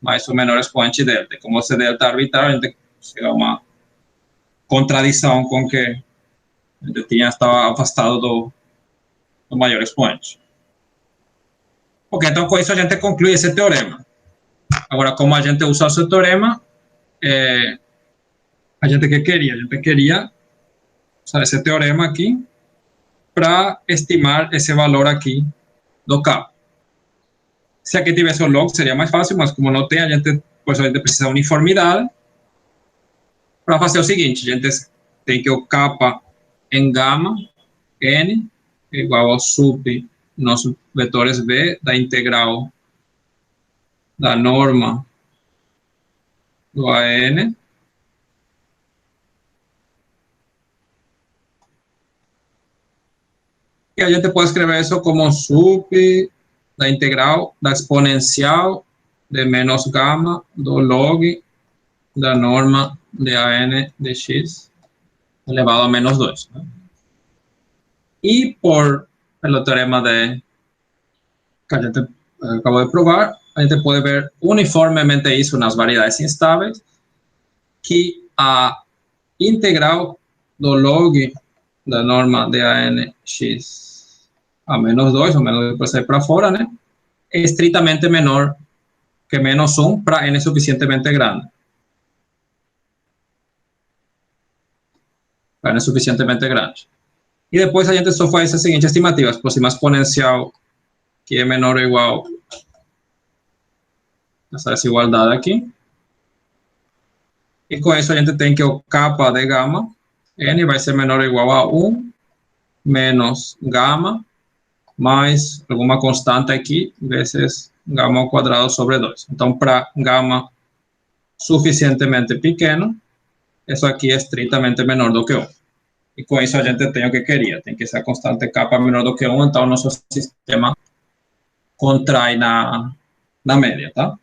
mais o menor expoente delta. E como esse delta é arbitrário, a gente chega a uma contradição com que a gente estava afastado do maior expoente. Ok, então com isso a gente conclui esse teorema. Agora, como a gente usa esse teorema, a gente que queria? A gente queria usar esse teorema aqui para estimar esse valor aqui do K. Se aqui tivesse o log, seria mais fácil, mas como não tem, a gente precisa de uniformidade para fazer o seguinte, a gente tem que o kappa em gama n é igual ao sup nos vetores b da integral da norma do AN e a gente pode escrever isso como sup da integral da exponencial de menos gama do log da norma de AN de x elevado a menos 2. Né? E por o teorema que a gente acabou de provar, a gente pode ver uniformemente isso nas variedades instáveis, que a integral do log da norma de AN x a menos 2, ou menos depois sair para fora, né? É estritamente menor que menos 1 para n suficientemente grande. Para n suficientemente grande. E depois a gente só faz a seguinte estimativa, a próxima exponencial que é menor ou igual a essa desigualdade aqui. E com isso a gente tem que o kappa de gama, n vai ser menor ou igual a 1 menos gama mais alguma constante aqui, vezes gama ao quadrado sobre 2. Então, para gama suficientemente pequeno, isso aqui é estritamente menor do que 1. E com isso a gente tem o que queria, tem que ser a constante kappa menor do que 1, então nosso sistema contrai na média, tá?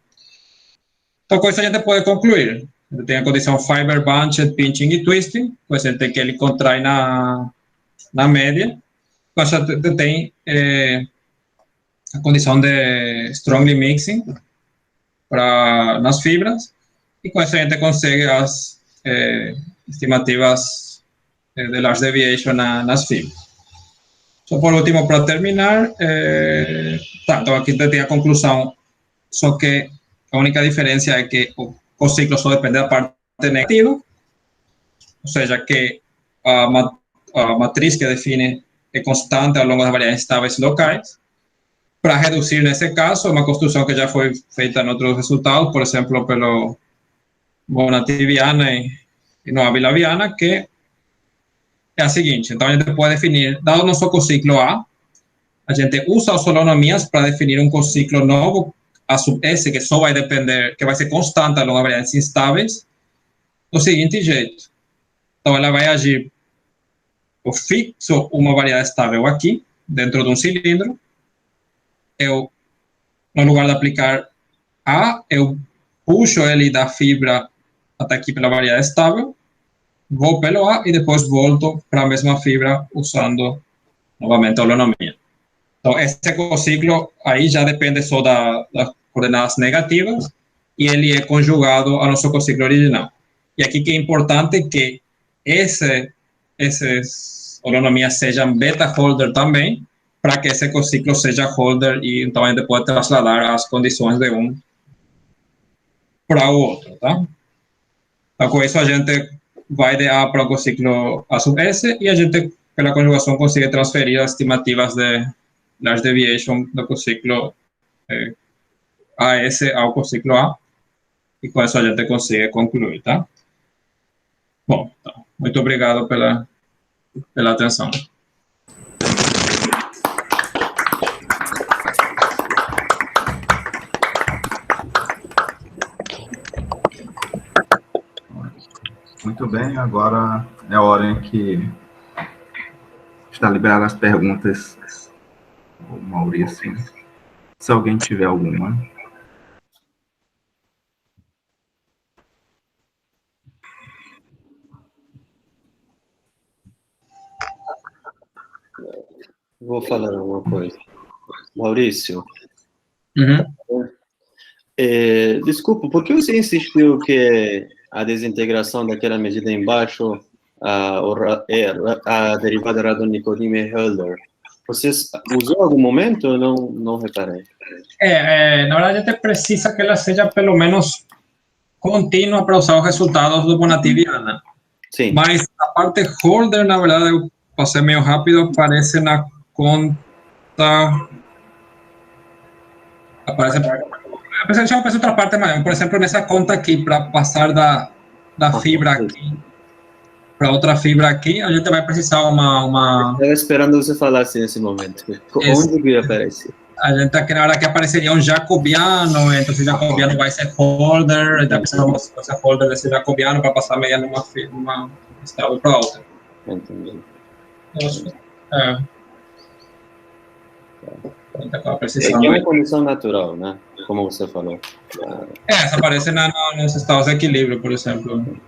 Então, com isso a gente pode concluir. A gente tem a condição fiber bunched, pinching e twisting, com isso a gente tem que ele contrai na média. Com isso a gente tem a condição de strongly mixing nas fibras, e com isso a gente consegue as estimativas de large deviation nas fibras. Só por último, para terminar, então aqui tem a conclusão, só que a única diferença é que o ciclo só depende da parte negativa, ou seja, que a matriz que define é constante ao longo das variáveis estáveis locais. Para reduzir, nesse caso, uma construção que já foi feita em outros resultados, por exemplo, pelo Bonatti-Viana e Noavila-Viana, que é a seguinte. Então, a gente pode definir, dado o nosso cociclo A gente usa as holonomias para definir um cociclo novo A sub S, que só vai depender, que vai ser constante ao longo de variedades instáveis, do seguinte jeito. Então, ela vai agir, eu fixo uma variedade estável aqui, dentro de um cilindro, eu, no lugar de aplicar A, eu puxo ele da fibra até aqui pela variedade estável, vou pelo A e depois volto para a mesma fibra usando novamente a holonomia. Então, esse ecociclo aí já depende só das coordenadas negativas e ele é conjugado ao nosso ecociclo original. E aqui que é importante que essas holonomias sejam beta-holder também, para que esse ecociclo seja holder e então a gente pode trasladar as condições de um para o outro, tá? Então, com isso a gente vai de A para o ecociclo A sub S e a gente, pela conjugação, consegue transferir as estimativas de large deviation do ecociclo AS ao ecociclo A e com isso a gente consegue concluir, tá? Bom, então, muito obrigado pela atenção. Muito bem, agora é a hora em que está liberada as perguntas, o Maurício, se alguém tiver alguma. Vou falar alguma coisa. Maurício, desculpa, por que você insistiu que a desintegração daquela medida embaixo, a derivada Radon-Nikodym-Hölder, você usou em algum momento ou não reparei? Na verdade, a gente precisa que ela seja pelo menos contínua para usar os resultados do Bonatti-Viana. Sim. Mas a parte holder, na verdade, eu passei meio rápido, aparece na conta... Aparece outra parte maior. Por exemplo, nessa conta aqui, para passar da fibra aqui para outra fibra aqui, a gente vai precisar uma... Estava esperando você falar assim nesse momento. Onde que aparece? A gente aqui na hora que apareceria um jacobiano, então esse jacobiano vai ser holder, então precisamos fazer holder desse jacobiano para passar meia numa estado para outra. Entendi. É uma condição natural, né? Como você falou. Essa aparece nos estados de equilíbrio, por exemplo.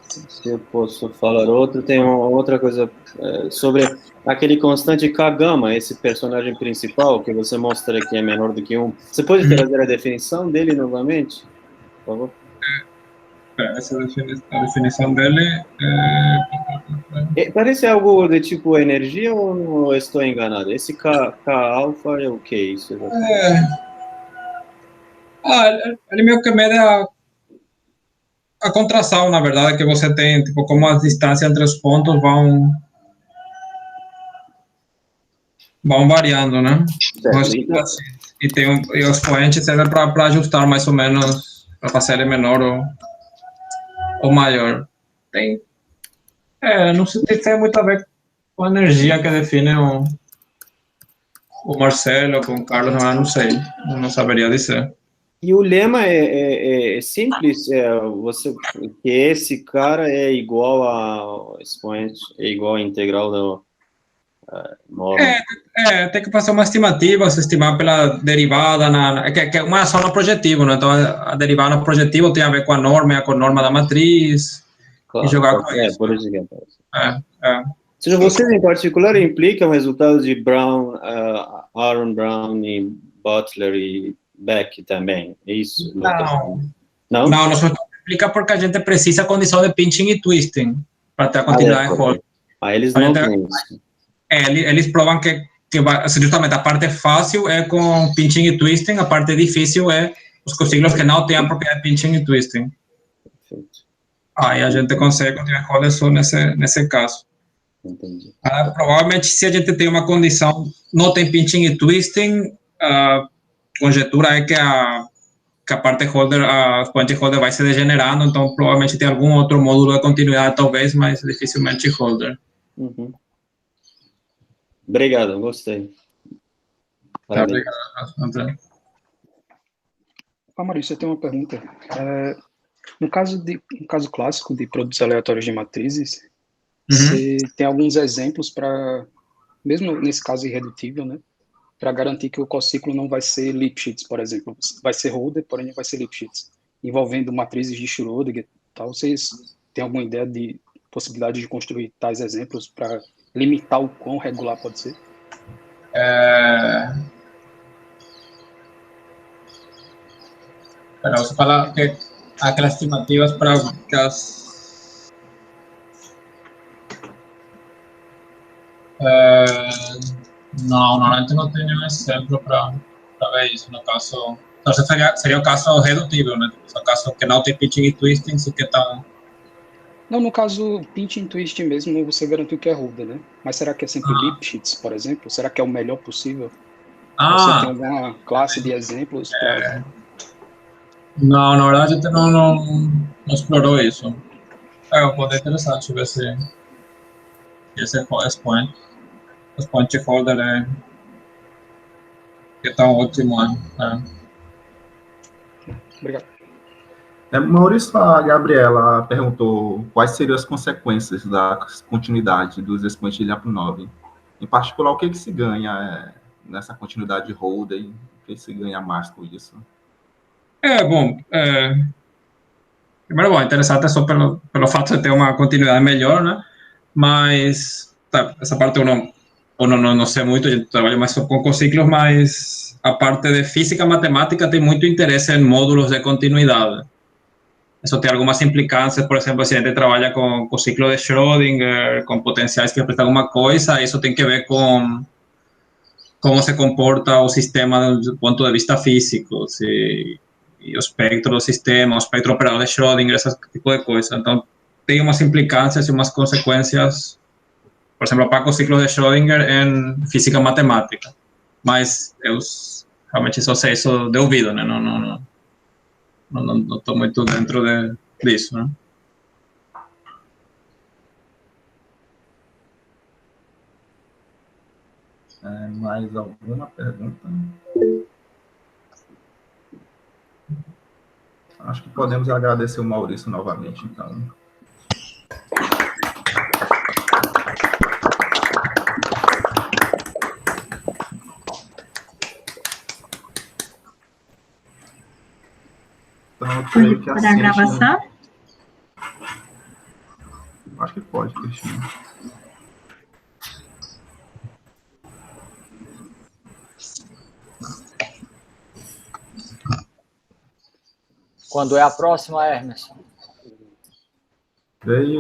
Se eu posso falar outro, tem uma outra coisa sobre aquele constante K-gama, esse personagem principal que você mostra que é menor do que 1. Você pode trazer a definição dele novamente, por favor? Essa a definição dele parece algo de tipo energia ou estou enganado? Esse K-alfa é o que isso? Ele meio que mede a contração, na verdade, que você tem, tipo, como as distâncias entre os pontos vão variando, né? E os expoentes servem para ajustar mais ou menos, para fazer ele menor ou maior. Não sei se tem muito a ver com a energia que define o Marcelo, com o Carlos, não sei, não saberia dizer. E o lema é simples, que esse cara é igual ao expoente, é igual à integral do norma. Tem que fazer uma estimativa, se estimar pela derivada, que é uma só no projetivo, né? Então a derivada no projetivo tem a ver com a norma da matriz, claro, e jogar com isso. Por isso que aparece. Ou seja, vocês em particular implicam resultados de Brown, Aaron Brown e Butler e Beck também, é isso? Não, nós só explica porque a gente precisa a condição de pinching e twisting para ter a continuidade de Holder. Eles não têm isso. Eles provam que justamente a parte fácil é com pinching e twisting, a parte difícil é os ciclos que não têm a propriedade de pinching e twisting. Perfeito. Aí a gente consegue continuar Holder só nesse caso. Entendi. Provavelmente, se a gente tem uma condição, não tem pinching e twisting, a conjectura é que a parte holder, a expoente holder vai se degenerando, então provavelmente tem algum outro módulo de continuidade, talvez, mas dificilmente holder. Uhum. Obrigado, gostei. Obrigado, André. Maurício, eu tenho uma pergunta. No caso clássico de produtos aleatórios de matrizes, você tem alguns exemplos para, mesmo nesse caso irredutível, né, para garantir que o cociclo não vai ser Lipschitz, por exemplo. Vai ser Holder, porém não vai ser Lipschitz. Envolvendo matrizes de Schrödinger e tal. Vocês têm alguma ideia de possibilidade de construir tais exemplos para limitar o quão regular pode ser? Pero você fala que aquelas estimativas para que não, normalmente não tenho um exemplo para ver isso no caso. Então seria o caso redutível, né? O caso que não tem pitching e twisting, se que estão... Não, no caso, pinch and twist mesmo, você garantiu que é Holder, né? Mas será que é sempre Lipschitz, por exemplo? Será que é o melhor possível? Você tem alguma classe de exemplos para... Não, na verdade a gente não explorou isso. Eu poder interessante ver se esse expoente holder é tão ótimo. Obrigado. Maurício, a Gabriela perguntou quais seriam as consequências da continuidade dos expoentes de Lyapunov. Em particular, o que se ganha nessa continuidade de Holden? O que se ganha mais com isso? Primeiro, interessante só pelo fato de ter uma continuidade melhor, né? Mas essa parte eu não sei muito, eu trabalho mais com ciclos, mas a parte de física matemática tem muito interesse em módulos de continuidade. Isso tem algumas implicâncias, por exemplo, se a gente trabalha com o ciclo de Schrödinger, com potenciais que representam alguma coisa, isso tem que ver com como se comporta o sistema do ponto de vista físico, e o espectro do sistema, o espectro operador de Schrödinger, esse tipo de coisa. Então, tem umas implicâncias e umas consequências, por exemplo, para o ciclo de Schrödinger em física matemática. Mas eu realmente só sei isso de ouvido, né? Não estou muito dentro disso, né? Mais alguma pergunta? Acho que podemos agradecer o Maurício novamente, então. Pode parar a gravação? Acho que pode, Cristina. Quando é a próxima, Hermes? Veio